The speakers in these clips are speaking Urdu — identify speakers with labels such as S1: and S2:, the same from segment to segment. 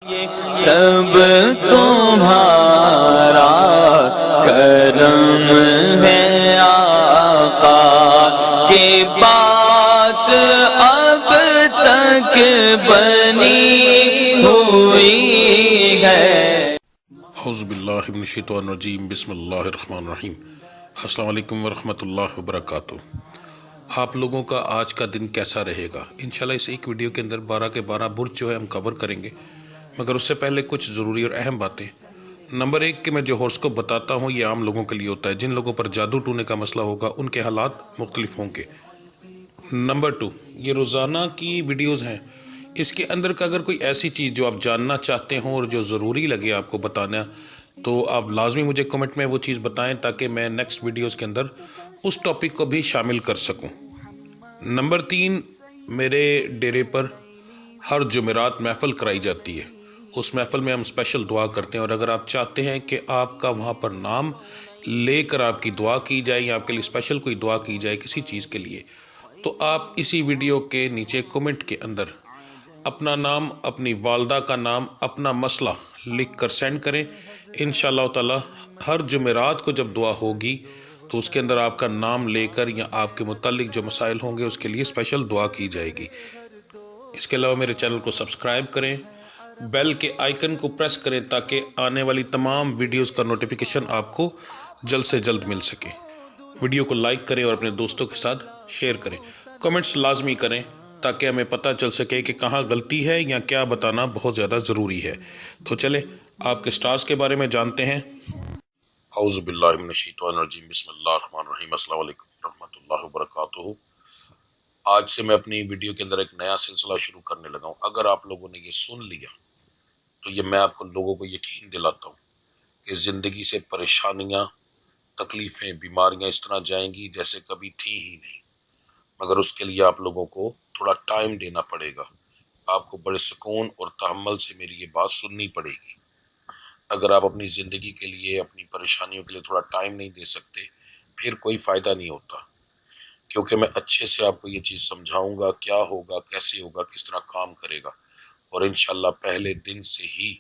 S1: سب تمہارا کرم ہے آقا کی بات اب تک بنی ہوئی ہے۔
S2: اعوذ باللہ من الشیطان الرجیم، بسم اللہ الرحمن الرحیم۔ السلام علیکم ورحمۃ اللہ وبرکاتہ۔ آپ لوگوں کا آج کا دن کیسا رہے گا؟ انشاءاللہ اس ایک ویڈیو کے اندر 12 کے 12 برج جو ہے ہم کور کریں گے، مگر اس سے پہلے کچھ ضروری اور اہم باتیں۔ نمبر 1 کہ میں جو ہورسکوپ بتاتا ہوں یہ عام لوگوں کے لیے ہوتا ہے، جن لوگوں پر جادو ٹونے کا مسئلہ ہوگا ان کے حالات مختلف ہوں گے۔ نمبر 2، یہ روزانہ کی ویڈیوز ہیں، اس کے اندر کا اگر کوئی ایسی چیز جو آپ جاننا چاہتے ہوں اور جو ضروری لگے آپ کو بتانا، تو آپ لازمی مجھے کمنٹ میں وہ چیز بتائیں تاکہ میں نیکسٹ ویڈیوز کے اندر اس ٹاپک کو بھی شامل کر سکوں۔ نمبر 3، میرے ڈیرے پر ہر جمعرات محفل کرائی جاتی ہے، اس محفل میں ہم اسپیشل دعا کرتے ہیں، اور اگر آپ چاہتے ہیں کہ آپ کا وہاں پر نام لے کر آپ کی دعا کی جائے یا آپ کے لیے اسپیشل کوئی دعا کی جائے کسی چیز کے لیے، تو آپ اسی ویڈیو کے نیچے کمنٹ کے اندر اپنا نام، اپنی والدہ کا نام، اپنا مسئلہ لکھ کر سینڈ کریں۔ انشاءاللہ تعالی ہر جمعرات کو جب دعا ہوگی تو اس کے اندر آپ کا نام لے کر یا آپ کے متعلق جو مسائل ہوں گے اس کے لیے اسپیشل دعا کی جائے گی۔ اس کے علاوہ میرے چینل کو سبسکرائب کریں، بیل کے آئیکن کو پریس کریں تاکہ آنے والی تمام ویڈیوز کا نوٹیفیکیشن آپ کو جلد سے جلد مل سکے۔ ویڈیو کو لائک کریں اور اپنے دوستوں کے ساتھ شیئر کریں۔ کمنٹس لازمی کریں تاکہ ہمیں پتہ چل سکے کہ کہاں غلطی ہے یا کیا بتانا بہت زیادہ ضروری ہے۔ تو چلیں آپ کے سٹارز کے بارے میں جانتے ہیں۔ اعوذ باللہ من الشیطان الرجیم، بسم اللہ الرحمن الرحیم۔ السلام علیکم ورحمۃ اللہ وبرکاتہ۔ آج سے میں اپنی ویڈیو کے اندر ایک نیا سلسلہ شروع کرنے لگا ہوں۔ اگر آپ لوگوں نے یہ سن لیا تو یہ میں آپ لوگوں کو یقین دلاتا ہوں کہ زندگی سے پریشانیاں، تکلیفیں، بیماریاں اس طرح جائیں گی جیسے کبھی تھی ہی نہیں، مگر اس کے لیے آپ لوگوں کو تھوڑا ٹائم دینا پڑے گا۔ آپ کو بڑے سکون اور تحمل سے میری یہ بات سننی پڑے گی۔ اگر آپ اپنی زندگی کے لیے، اپنی پریشانیوں کے لیے تھوڑا ٹائم نہیں دے سکتے، پھر کوئی فائدہ نہیں ہوتا، کیونکہ میں اچھے سے آپ کو یہ چیز سمجھاؤں گا کیا ہوگا، کیسے ہوگا، کس طرح کام کرے گا، اور انشاءاللہ پہلے دن سے ہی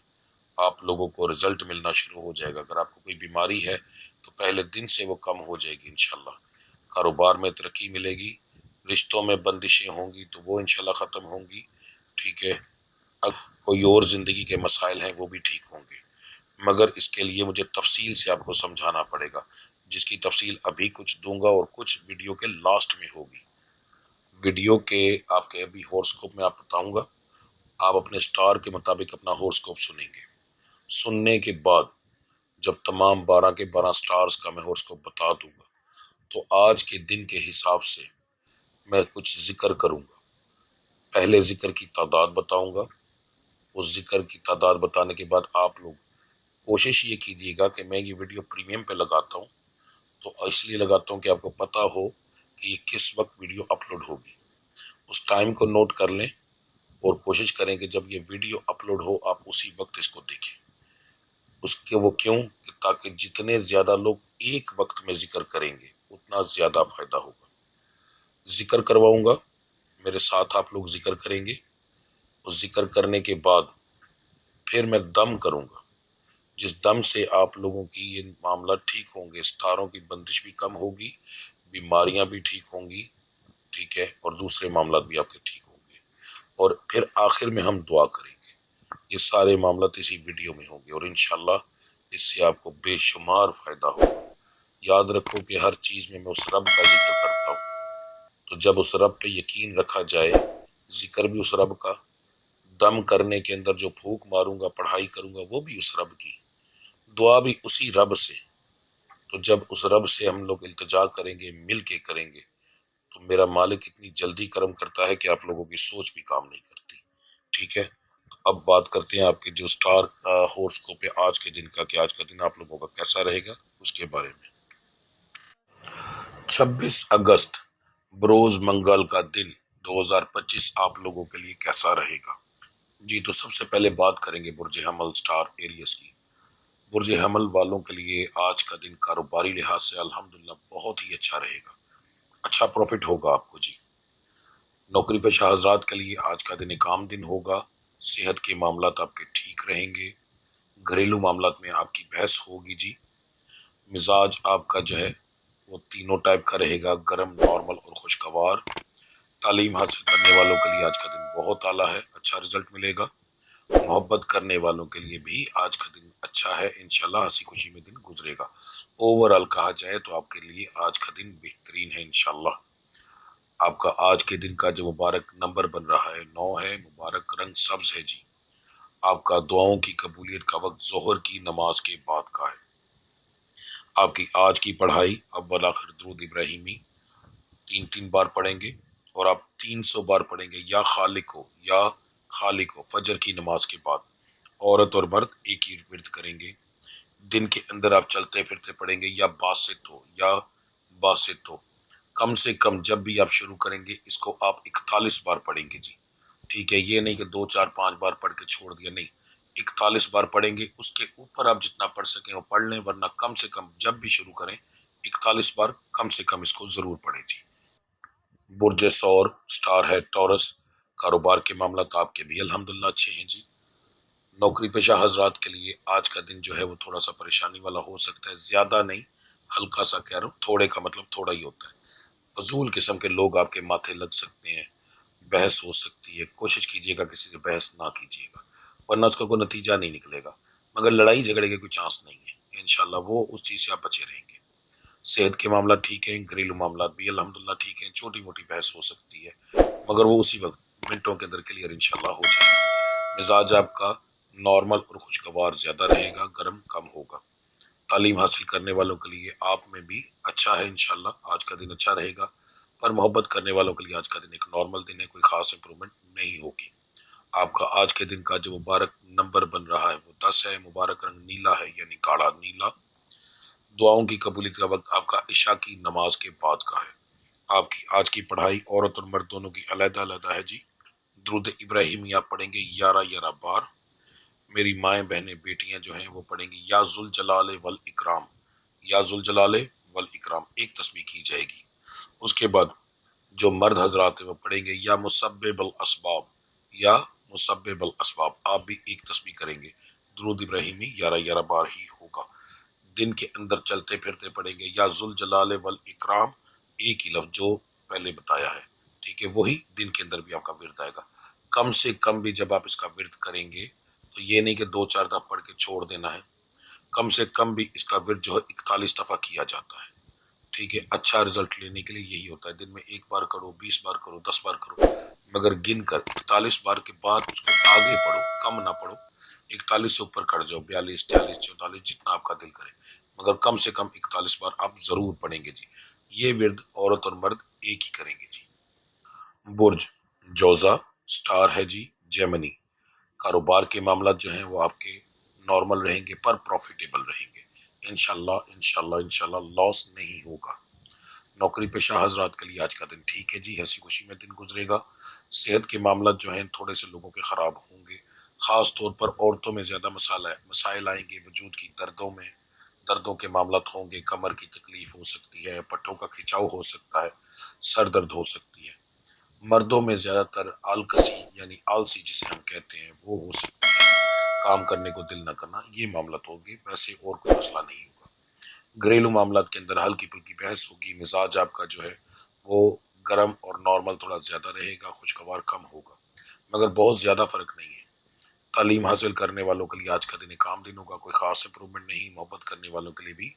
S2: آپ لوگوں کو رزلٹ ملنا شروع ہو جائے گا۔ اگر آپ کو کوئی بیماری ہے تو پہلے دن سے وہ کم ہو جائے گی انشاءاللہ۔ کاروبار میں ترقی ملے گی، رشتوں میں بندشیں ہوں گی تو وہ انشاءاللہ ختم ہوں گی، ٹھیک ہے۔ اب کوئی اور زندگی کے مسائل ہیں وہ بھی ٹھیک ہوں گے، مگر اس کے لیے مجھے تفصیل سے آپ کو سمجھانا پڑے گا، جس کی تفصیل ابھی کچھ دوں گا اور کچھ ویڈیو کے لاسٹ میں ہوگی۔ ویڈیو کے آپ کے ابھی ہورسکوپ میں آپ بتاؤں گا، آپ اپنے سٹار کے مطابق اپنا ہورسکوپ سنیں گے۔ سننے کے بعد جب تمام 12 کے 12 سٹارز کا میں ہورسکوپ بتا دوں گا تو آج کے دن کے حساب سے میں کچھ ذکر کروں گا۔ پہلے ذکر کی تعداد بتاؤں گا، اس ذکر کی تعداد بتانے کے بعد آپ لوگ کوشش یہ کیجیے گا کہ میں یہ ویڈیو پریمیم پہ لگاتا ہوں تو اس لیے لگاتا ہوں کہ آپ کو پتہ ہو کہ یہ کس وقت ویڈیو اپلوڈ ہوگی۔ اس ٹائم کو نوٹ کر لیں اور کوشش کریں کہ جب یہ ویڈیو اپلوڈ ہو آپ اسی وقت اس کو دیکھیں۔ اس کے وہ کیوں کہ تاکہ جتنے زیادہ لوگ ایک وقت میں ذکر کریں گے اتنا زیادہ فائدہ ہوگا۔ ذکر کرواؤں گا، میرے ساتھ آپ لوگ ذکر کریں گے، اور ذکر کرنے کے بعد پھر میں دم کروں گا، جس دم سے آپ لوگوں کی یہ معاملہ ٹھیک ہوں گے، ستاروں کی بندش بھی کم ہوگی، بیماریاں بھی ٹھیک ہوں گی، ٹھیک ہے، اور دوسرے معاملات بھی آپ کے ٹھیک ہوں گے، اور پھر آخر میں ہم دعا کریں گے۔ یہ سارے معاملات اسی ویڈیو میں ہوں گے اور انشاءاللہ اس سے آپ کو بے شمار فائدہ ہوگا۔ یاد رکھو کہ ہر چیز میں اس رب کا ذکر کرتا ہوں، تو جب اس رب پہ یقین رکھا جائے، ذکر بھی اس رب کا، دم کرنے کے اندر جو پھونک ماروں گا، پڑھائی کروں گا، وہ بھی اس رب کی، دعا بھی اسی رب سے۔ تو جب اس رب سے ہم لوگ التجا کریں گے، مل کے کریں گے، تو میرا مالک اتنی جلدی کرم کرتا ہے کہ آپ لوگوں کی سوچ بھی کام نہیں کرتی، ٹھیک ہے۔ اب بات کرتے ہیں آپ کے جو سٹار ہورسکوپ ہے آج کے دن کا، کہ آج کا دن آپ لوگوں کا کیسا رہے گا اس کے بارے میں۔ 26 اگست بروز منگل کا دن 2025 آپ لوگوں کے لیے کیسا رہے گا؟ جی تو سب سے پہلے بات کریں گے برج حمل سٹار ایریس کی۔ برج حمل والوں کے لیے آج کا دن کاروباری لحاظ سے الحمدللہ بہت ہی اچھا رہے گا، اچھا پروفٹ ہوگا آپ کو جی۔ نوکری پیشہ حضرات کے لیے آج کا دن ایک عام دن ہوگا، صحت کے معاملات آپ کے ٹھیک ٹھیک رہیں گے، گھریلو معاملات میں آپ کی بحث ہوگی جی، مزاج آپ کا جو ہے وہ تینوں ٹائپ کا رہے گا، گرم، نارمل اور خوشگوار۔ تعلیم حاصل کرنے والوں کے لیے آج کا دن بہت اعلیٰ ہے، اچھا رزلٹ ملے گا۔ محبت کرنے والوں کے لیے بھی آج کا دن اچھا ہے، انشاءاللہ ہنسی خوشی میں دن گزرے گا۔ اوورآل کہا جائے تو آپ کے لیے آج کا دن بہترین ہے انشاءاللہ۔ آپ کا آج کے دن کا جو مبارک نمبر بن رہا ہے 9 ہے، مبارک رنگ سبز ہے جی۔ آپ کا دعاؤں کی قبولیت کا وقت ظہر کی نماز کے بعد کا ہے۔ آپ کی آج کی پڑھائی اول آخر درود ابراہیمی 3 بار پڑھیں گے، اور آپ 300 بار پڑھیں گے یا خالق ہو یا خالق ہو فجر کی نماز کے بعد۔ عورت اور مرد ایک ہی ورد کریں گے۔ دن کے اندر آپ چلتے پھرتے پڑھیں گے یا باسط ہو یا باسط ہو، کم سے کم جب بھی آپ شروع کریں گے اس کو آپ 41 بار پڑھیں گے جی، ٹھیک ہے؟ یہ نہیں کہ 2 4 5 بار پڑھ کے چھوڑ دیا، نہیں، 41 بار پڑھیں گے۔ اس کے اوپر آپ جتنا پڑھ سکیں وہ پڑھ لیں، ورنہ کم سے کم جب بھی شروع کریں 41 بار کم سے کم اس کو ضرور پڑھیں جی۔ برج سور سٹار ہے ٹورس، کاروبار کے معاملات آپ کے بھی الحمدللہ اچھے ہیں جی۔ نوکری پیشہ حضرات کے لیے آج کا دن جو ہے وہ تھوڑا سا پریشانی والا ہو سکتا ہے، زیادہ نہیں، ہلکا سا کہہ رہا ہوں، تھوڑے کا مطلب تھوڑا ہی ہوتا ہے۔ فضول قسم کے لوگ آپ کے ماتھے لگ سکتے ہیں، بحث ہو سکتی ہے، کوشش کیجیے گا کسی سے بحث نہ کیجیے گا، ورنہ اس کا کوئی نتیجہ نہیں نکلے گا، مگر لڑائی جھگڑے کے کوئی چانس نہیں ہے انشاءاللہ، وہ اس چیز سے آپ بچے رہیں گے۔ صحت کے معاملات ٹھیک ہیں، گھریلو معاملات بھی الحمدللہ ٹھیک ہیں، چھوٹی موٹی بحث ہو سکتی ہے مگر وہ اسی وقت منٹوں کے اندر کلیئر انشاءاللہ ہو جائے گا۔ مزاج آپ کا نارمل اور خوشگوار زیادہ رہے گا، گرم کم ہوگا۔ تعلیم حاصل کرنے والوں کے لیے آپ میں بھی اچھا ہے انشاءاللہ، آج کا دن اچھا رہے گا، پر محبت کرنے والوں کے لیے آج کا دن ایک نارمل دن ہے، کوئی خاص امپرومنٹ نہیں ہوگی۔ آپ کا آج کے دن کا جو مبارک نمبر بن رہا ہے وہ 10 ہے، مبارک رنگ نیلا ہے یعنی گاڑھا نیلا۔ دعاؤں کی قبولیت کا وقت آپ کا عشاء کی نماز کے بعد کا ہے۔ آپ کی آج کی پڑھائی عورت اور مرد دونوں کی علیحدہ علیحدہ ہے جی۔ درود ابراہیمی آپ پڑھیں گے 11 بار۔ میری مائیں بہنیں بیٹیاں جو ہیں وہ پڑھیں گی یا ذوالجلال والاکرام، یا ذوالجلال والاکرام، ایک تسبیح کی جائے گی۔ اس کے بعد جو مرد حضرات ہیں وہ پڑھیں گے یا مسبب الاسباب، یا مسبب الاسباب، آپ بھی ایک تسبیح کریں گے۔ درود ابراہیمی 11 بار ہی ہوگا۔ دن کے اندر چلتے پھرتے پڑھیں گے یا ذوالجلال والاکرام، ایک ہی لفظ جو پہلے بتایا ہے، ٹھیک ہے؟ وہی دن کے اندر بھی آپ کا ورد آئے گا۔ کم سے کم بھی جب آپ اس کا ورد کریں گے تو یہ نہیں کہ 2 4 دفعہ پڑھ کے چھوڑ دینا ہے، کم سے کم بھی اس کا ورد جو ہے 41 دفعہ کیا جاتا ہے، ٹھیک ہے؟ اچھا رزلٹ لینے کے لیے یہی ہوتا ہے، دن میں 1 بار کرو، 20 بار کرو، 10 بار کرو، مگر گن کر 41 بار کے بعد اس کو آگے پڑھو، کم نہ پڑھو، 41 سے اوپر کر جاؤ، 42 43 44 جتنا آپ کا دل کرے، مگر کم سے کم 41 بار آپ ضرور پڑھیں گے جی۔ یہ ورد عورت اور مرد ایک ہی کریں گے جی۔ برج جوزا سٹار ہے جی جیمنی، کاروبار کے معاملات جو ہیں وہ آپ کے نارمل رہیں گے پر پروفیٹیبل رہیں گے انشاءاللہ، انشاءاللہ انشاءاللہ لاس نہیں ہوگا۔ نوکری پیشہ حضرات کے لیے آج کا دن ٹھیک ہے جی، ہنسی خوشی میں دن گزرے گا۔ صحت کے معاملات جو ہیں تھوڑے سے لوگوں کے خراب ہوں گے، خاص طور پر عورتوں میں زیادہ مسائل آئیں گے، وجود کی دردوں کے معاملات ہوں گے، کمر کی تکلیف ہو سکتی ہے، پٹھوں کا کھچاؤ ہو سکتا ہے، سر درد ہو سکتی ہے۔ مردوں میں زیادہ تر آلکسی یعنی آلسی جسے ہم کہتے ہیں وہ ہو سکتی ہے، کام کرنے کو دل نہ کرنا، یہ معاملات ہوگی، ویسے اور کوئی مسئلہ نہیں ہوگا۔ گھریلو معاملات کے اندر ہلکی پھلکی بحث ہوگی، مزاج آپ کا جو ہے وہ گرم اور نارمل تھوڑا زیادہ رہے گا، خوشگوار کم ہوگا، مگر بہت زیادہ فرق نہیں ہے۔ تعلیم حاصل کرنے والوں کے لیے آج کا دن ایک عام دن ہوگا، کوئی خاص امپرومنٹ نہیں۔ محبت کرنے والوں کے لیے بھی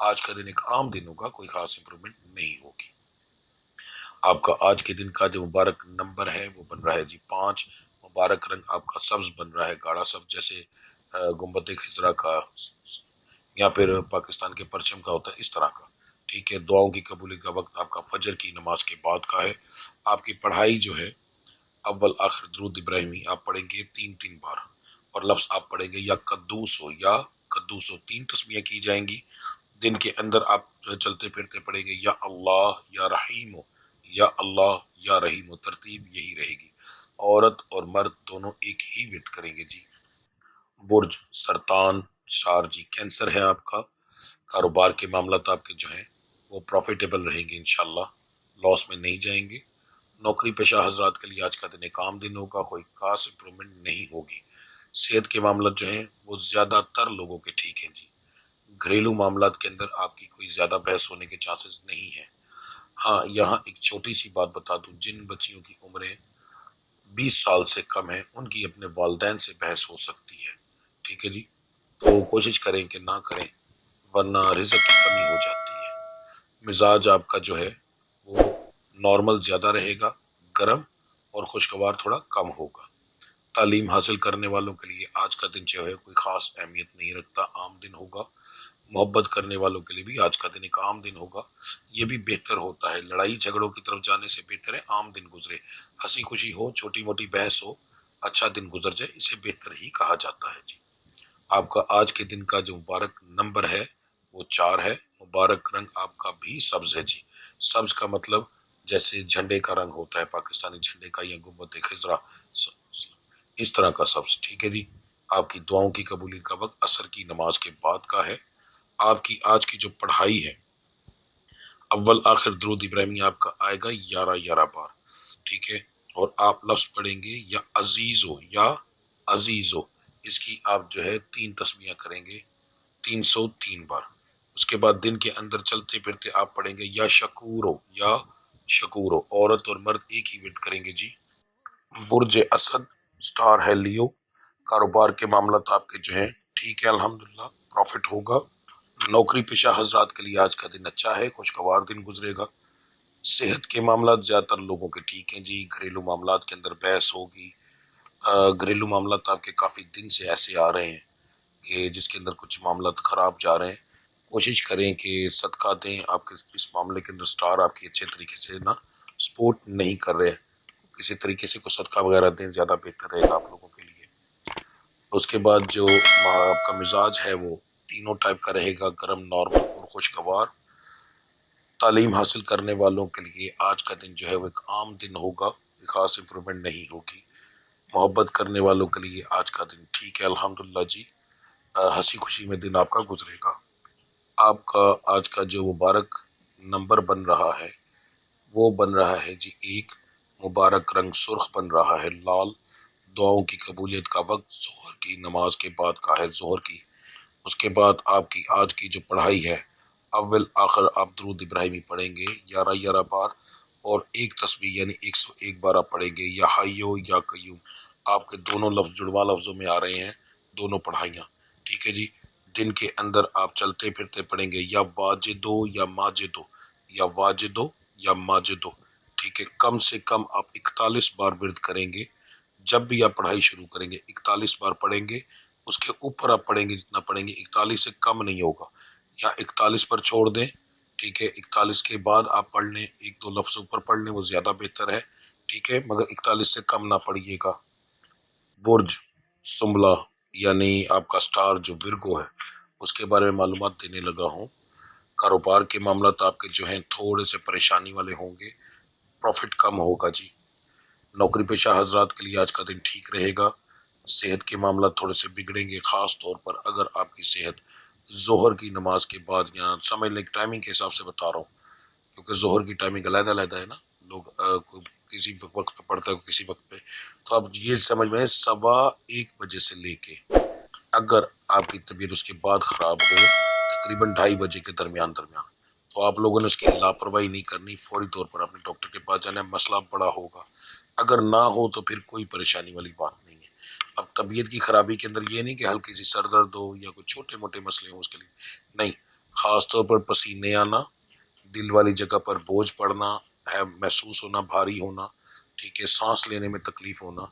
S2: آج کا دن ایک عام دن ہوگا، کوئی خاص امپرومنٹ نہیں ہوگی۔ آپ کا آج کے دن کا جو مبارک نمبر ہے وہ بن رہا ہے جی 5، مبارک رنگ آپ کا سبز بن رہا ہے، گاڑھا سبز، جیسے گنبد خضرا کا یا پھر پاکستان کے پرچم کا ہوتا ہے اس طرح کا، ٹھیک ہے؟ دعاؤں کی قبولیت کا وقت آپ کا فجر کی نماز کے بعد کا ہے۔ آپ کی پڑھائی جو ہے اول آخر درود ابراہیمی آپ پڑھیں گے 3 بار، اور لفظ آپ پڑھیں گے یا قدوس ہو یا قدوس ہو، 3 تسبیحیں کی جائیں گی۔ دن کے اندر آپ چلتے پھرتے پڑھیں گے یا اللہ یا رحیم ہو یا اللہ یا رحیم ہو، ترتیب یہی رہے گی۔ عورت اور مرد دونوں ایک ہی ورد کریں گے جی۔ برج سرطان سٹار جی کینسر ہے آپ کا، کاروبار کے معاملات آپ کے جو ہیں وہ پروفیٹیبل رہیں گے انشاءاللہ، لاس میں نہیں جائیں گے۔ نوکری پیشہ حضرات کے لیے آج کا دن ایک عام دن ہوگا، کوئی خاص امپرومنٹ نہیں ہوگی۔ صحت کے معاملات جو ہیں وہ زیادہ تر لوگوں کے ٹھیک ہیں جی. گھریلو معاملات کے اندر آپ کی کوئی زیادہ بحث ہونے کے چانسز نہیں ہیں. ہاں یہاں ایک چھوٹی سی بات بتا دوں، جن بچیوں کی عمریں 20 سال سے کم ہیں ان کی اپنے والدین سے بحث ہو سکتی ہے. ٹھیک ہے جی، تو کوشش کریں کہ نہ کریں ورنہ رزق کی کمی ہو جاتی ہے. مزاج آپ کا جو ہے وہ نارمل زیادہ رہے گا، گرم اور خوشگوار تھوڑا کم ہوگا. تعلیم حاصل کرنے والوں کے لیے آج کا دن جو ہے کوئی خاص اہمیت نہیں رکھتا، عام دن ہوگا. محبت کرنے والوں کے لیے بھی آج کا دن ایک عام دن ہوگا، یہ بھی بہتر ہوتا ہے. لڑائی جھگڑوں کی طرف جانے سے بہتر ہے عام دن گزرے، ہنسی خوشی ہو، چھوٹی موٹی بحث ہو، اچھا دن گزر جائے، اسے بہتر ہی کہا جاتا ہے جی. آپ کا آج کے دن کا جو مبارک نمبر ہے وہ 4 ہے. مبارک رنگ آپ کا بھی سبز ہے جی. سبز کا مطلب جیسے جھنڈے کا رنگ ہوتا ہے پاکستانی جھنڈے کا یا گنبد خضرا، اس طرح کا سبز. ٹھیک ہے جی. آپ کی دعاؤں کی قبولیت کا وقت عصر کی نماز کے بعد کا ہے. آپ کی آج کی جو پڑھائی ہے اول آخر درود ابراہیمی آپ کا آئے گا 11 بار. ٹھیک ہے، اور آپ لفظ پڑھیں گے یا عزیزو یا عزیزو، اس کی آپ جو ہے 3 تسمیہ کریں گے 303 بار. اس کے بعد دن کے اندر چلتے پھرتے آپ پڑھیں گے یا شکورو یا شکورو. عورت اور مرد ایک ہی ورد کریں گے جی. برج اسد سٹار ہے لیو. کاروبار کے معاملات آپ کے جو ہیں ٹھیک ہے الحمدللہ، پروفٹ ہوگا. نوکری پیشہ حضرات کے لیے آج کا دن اچھا ہے، خوشگوار دن گزرے گا. صحت کے معاملات زیادہ تر لوگوں کے ٹھیک ہیں جی. گھریلو معاملات کے اندر بحث ہوگی. گھریلو معاملات آپ کے کافی دن سے ایسے آ رہے ہیں کہ جس کے اندر کچھ معاملات خراب جا رہے ہیں. کوشش کریں کہ صدقہ دیں. آپ کے اس معاملے کے اندر سٹار آپ کی اچھے طریقے سے نا سپورٹ نہیں کر رہے، کسی طریقے سے کوئی صدقہ وغیرہ دیں، زیادہ بہتر رہے گا آپ لوگوں کے لیے. اس کے بعد جو آپ کا مزاج ہے وہ تینوں ٹائپ کا رہے گا، گرم، نارمل اور خوشگوار. تعلیم حاصل کرنے والوں کے لیے آج کا دن جو ہے وہ ایک عام دن ہوگا، خاص امپرومنٹ نہیں ہوگی. محبت کرنے والوں کے لیے آج کا دن ٹھیک ہے الحمدللہ جی. ہنسی خوشی میں دن آپ کا گزرے گا. آپ کا آج کا جو مبارک نمبر بن رہا ہے وہ بن رہا ہے جی 1. مبارک رنگ سرخ بن رہا ہے لال. دعاؤں کی قبولیت کا وقت ظہر کی نماز کے بعد کا ہے، ظہر کی. اس کے بعد آپ کی آج کی جو پڑھائی ہے اول آخر آپ درود ابراہیمی پڑھیں گے 11 بار اور ایک تسبیح یعنی 101 بار آپ پڑھیں گے یا حیو یا قیوم. آپ کے دونوں لفظ جڑواں لفظوں میں آ رہے ہیں، دونوں پڑھائیاں. ٹھیک ہے جی. دن کے اندر آپ چلتے پھرتے پڑھیں گے یا واجدو یا ماجدو یا واجدو یا ماجدو. ٹھیک ہے، کم سے کم آپ 41 بار ورد کریں گے. جب بھی آپ پڑھائی شروع کریں گے 41 بار پڑھیں گے. اس کے اوپر آپ پڑھیں گے جتنا پڑھیں گے 41 سے کم نہیں ہوگا، یا 41 پر چھوڑ دیں. ٹھیک ہے، 41 کے بعد آپ پڑھ لیں، 1-2 لفظ اوپر پڑھ لیں، وہ زیادہ بہتر ہے. ٹھیک ہے، مگر 41 سے کم نہ پڑھیے گا. برج سنبلا یعنی آپ کا سٹار جو ورگو ہے اس کے بارے میں معلومات دینے لگا ہوں. کاروبار کے معاملات آپ کے جو ہیں تھوڑے سے پریشانی والے ہوں گے، پروفٹ کم ہوگا جی. نوکری پیشہ حضرات کے لیے آج کا دن ٹھیک رہے گا. صحت کے معاملات تھوڑے سے بگڑیں گے، خاص طور پر اگر آپ کی صحت ظہر کی نماز کے بعد، یا سمجھ لیں ٹائمنگ کے حساب سے بتا رہا ہوں کیونکہ ظہر کی ٹائمنگ علیحدہ علیحدہ ہے نا، لوگ کسی وقت پہ پڑھتا ہے کسی وقت پہ. تو آپ یہ سمجھ میں 1:15 بجے سے لے کے اگر آپ کی طبیعت اس کے بعد خراب ہو تقریباً 2:30 بجے کے درمیان تو آپ لوگوں نے اس کی لاپرواہی نہیں کرنی، فوری طور پر اپنے ڈاکٹر کے پاس جانا ہے. مسئلہ بڑا ہوگا، اگر نہ ہو تو پھر کوئی پریشانی والی بات نہیں ہے. اب طبیعت کی خرابی کے اندر یہ نہیں کہ ہلکی سی سر درد ہو یا کوئی چھوٹے موٹے مسئلے ہوں اس کے لیے نہیں. خاص طور پر پسینے آنا، دل والی جگہ پر بوجھ پڑنا ہے، محسوس ہونا، بھاری ہونا. ٹھیک ہے، سانس لینے میں تکلیف ہونا،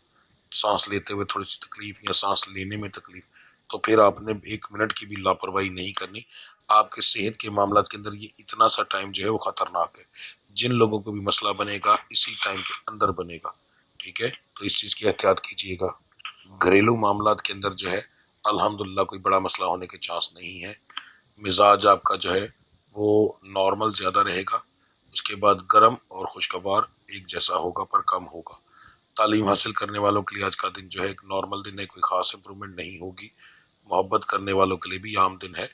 S2: سانس لیتے ہوئے تھوڑی سی تکلیف یا سانس لینے میں تکلیف، تو پھر آپ نے 1 منٹ کی بھی لاپرواہی نہیں کرنی. آپ کے صحت کے معاملات کے اندر یہ اتنا سا ٹائم جو ہے وہ خطرناک ہے. جن لوگوں کو بھی مسئلہ بنے گا اسی ٹائم کے اندر بنے گا. ٹھیک ہے، تو اس چیز کی احتیاط کیجیے گا. گھریلو معاملات کے اندر جو ہے الحمدللہ کوئی بڑا مسئلہ ہونے کے چانس نہیں ہے. مزاج آپ کا جو ہے وہ نارمل زیادہ رہے گا. اس کے بعد گرم اور خوشگوار ایک جیسا ہوگا پر کم ہوگا. تعلیم حاصل کرنے والوں کے لیے آج کا دن جو ہے ایک نارمل دن ہے، کوئی خاص امپرومنٹ نہیں ہوگی. محبت کرنے والوں کے لیے بھی عام دن ہے.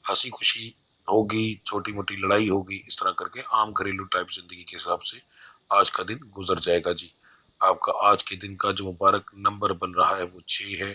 S2: ہنسی خوشی ہوگی، چھوٹی موٹی لڑائی ہوگی، اس طرح کر کے عام گھریلو ٹائپ زندگی کے حساب سے آج کا دن گزر جائے گا جی. آپ کا آج کے دن کا جو مبارک نمبر بن رہا ہے وہ 6 ہے.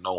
S2: 9।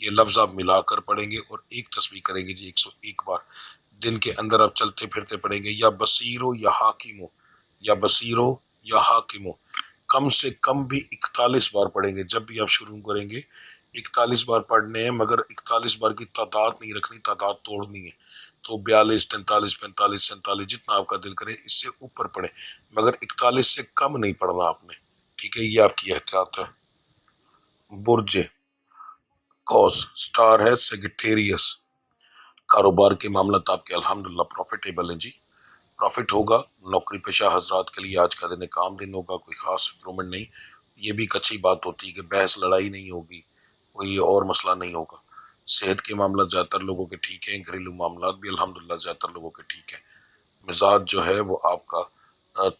S2: یہ لفظ آپ ملا کر پڑھیں گے اور ایک تسبیح کریں گے جی 101 بار دن کے اندر آپ چلتے پھرتے پڑھیں گے، یا بصیرو یا حاکمو، یا بصیرو یا حاکمو، کم سے کم بھی 41 بار پڑھیں گے جب بھی آپ شروع کریں گے۔ 41 بار پڑھنے ہیں، مگر 41 بار کی تعداد نہیں رکھنی، تعداد توڑنی ہے، تو 42 43 45 47 جتنا آپ کا دل کرے اس سے اوپر پڑھیں، مگر 41 سے کم نہیں پڑھنا آپ نے، ٹھیک ہے؟ یہ آپ کی احتیاط ہے۔ برج قوس سٹار ہے سیگیٹیریس، کاروبار کے معاملات آپ کے الحمدللہ پروفیٹیبل ہیں جی، پروفٹ ہوگا۔ نوکری پیشہ حضرات کے لیے آج کا دن کام دن ہوگا، کوئی خاص امپرومنٹ نہیں۔ یہ بھی ایک اچھی بات ہوتی ہے کہ بحث لڑائی نہیں ہوگی، کوئی اور مسئلہ نہیں ہوگا۔ صحت کے معاملات زیادہ تر لوگوں کے ٹھیک ہیں، گھریلو معاملات بھی الحمدللہ زیادہ تر لوگوں کے ٹھیک ہیں۔ مزاج جو ہے وہ آپ کا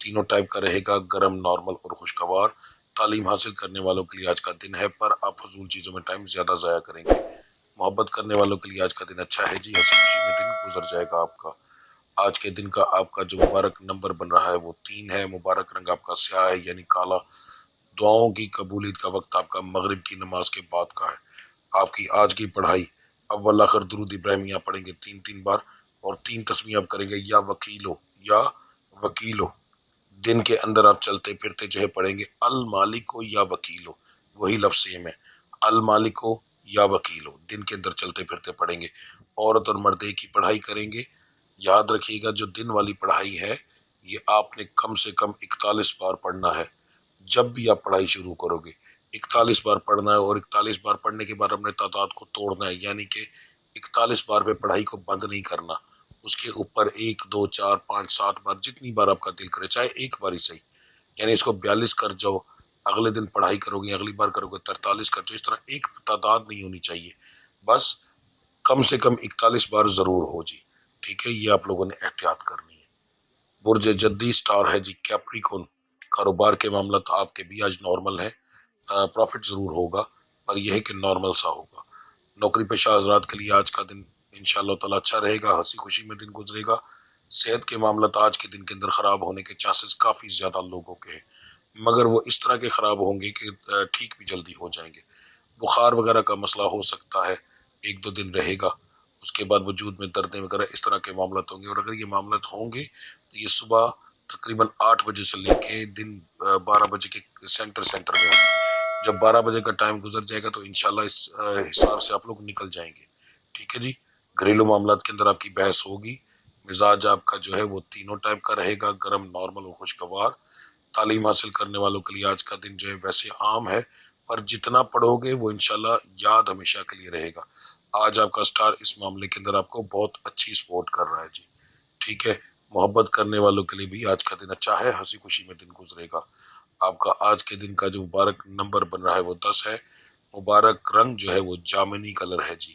S2: تینوں ٹائپ کا رہے گا، گرم، نارمل اور خوشگوار۔ تعلیم حاصل کرنے والوں کے لیے آج کا دن ہے، پر آپ فضول چیزوں میں ٹائم زیادہ ضائع کریں گے۔ محبت کرنے والوں کے لیے آج کا دن اچھا ہے جی، ہنسی خوشی میں دن گزر جائے گا آپ کا۔ آج کے دن کا آپ کا جو مبارک نمبر بن رہا ہے وہ 3 ہے، مبارک رنگ آپ کا سیاہ ہے یعنی کالا۔ دعاؤں کی قبولیت کا وقت آپ کا مغرب کی نماز کے بعد کا ہے۔ آپ کی آج کی پڑھائی اول آخر درود ابراہیمیہ پڑھیں گے 3 بار، اور 3 تسمیہ آپ کریں گے یا وکیلو یا وکیلو۔ دن کے اندر آپ چلتے پھرتے جو ہے پڑھیں گے المالکو یا وکیلو، وہی لفظ سیم ہے، المالکو یا وکیلو، دن کے اندر چلتے پھرتے پڑھیں گے۔ عورت اور مرد کی پڑھائی کریں گے۔ یاد رکھیے گا جو دن والی پڑھائی ہے یہ آپ نے کم سے کم 41 بار پڑھنا ہے جب بھی آپ پڑھائی شروع کرو گے۔ 41 بار پڑھنا ہے، اور 41 بار پڑھنے کے بعد اپنے تعداد کو توڑنا ہے، یعنی کہ 41 بار پہ پڑھائی کو بند نہیں کرنا، اس کے اوپر 1 2 4 5 7 بار جتنی بار آپ کا دل کرے، چاہے ایک بار ہی صحیح، یعنی اس کو 42 کر جاؤ، اگلے دن پڑھائی کرو گے، اگلی بار کرو گے 43 کر جاؤ، اس طرح ایک تعداد نہیں ہونی چاہیے، بس کم سے کم 41 بار ضرور ہو جی، ٹھیک ہے؟ یہ آپ لوگوں نے احتیاط کرنی ہے۔ برج جدی سٹار ہے جی کیپریکون، کاروبار کے معاملات آپ کے بھی آج نارمل ہیں، پروفٹ ضرور ہوگا پر یہ ہے کہ نارمل سا ہوگا۔ نوکری پیشہ حضرات کے لیے آج کا دن انشاءاللہ تعالی اچھا رہے گا، ہنسی خوشی میں دن گزرے گا۔ صحت کے معاملات آج کے دن کے اندر خراب ہونے کے چانسز کافی زیادہ لوگوں کے ہیں، مگر وہ اس طرح کے خراب ہوں گے کہ ٹھیک بھی جلدی ہو جائیں گے۔ بخار وغیرہ کا مسئلہ ہو سکتا ہے، 1 2 دن رہے گا، اس کے بعد وجود میں دردیں وغیرہ اس طرح کے معاملات ہوں گے، اور اگر یہ معاملات ہوں گے تو یہ صبح تقریباً 8 بجے سے لے کے دن 12 بجے کے سینٹر میں ہوں گے۔ جب 12 بجے کا ٹائم گزر جائے گا تو انشاءاللہ اس حساب سے آپ لوگ نکل جائیں گے، ٹھیک ہے جی؟ گھریلو معاملات کے اندر آپ کی بحث ہوگی۔ مزاج آپ کا جو ہے وہ تینوں ٹائپ کا رہے گا، گرم، نارمل اور خوشگوار۔ تعلیم حاصل کرنے والوں کے لیے آج کا دن جو ہے ویسے عام ہے، پر جتنا پڑھو گے وہ انشاءاللہ یاد ہمیشہ کے لیے رہے گا۔ آج آپ کا سٹار اس معاملے کے اندر آپ کو بہت اچھی سپورٹ کر رہا ہے جی، ٹھیک ہے؟ محبت کرنے والوں کے لیے بھی آج کا دن اچھا ہے، ہنسی خوشی میں دن گزرے گا۔ آپ کا آج کے دن کا جو مبارک نمبر بن رہا ہے وہ 10 ہے، مبارک رنگ جو ہے وہ جامنی کلر ہے جی۔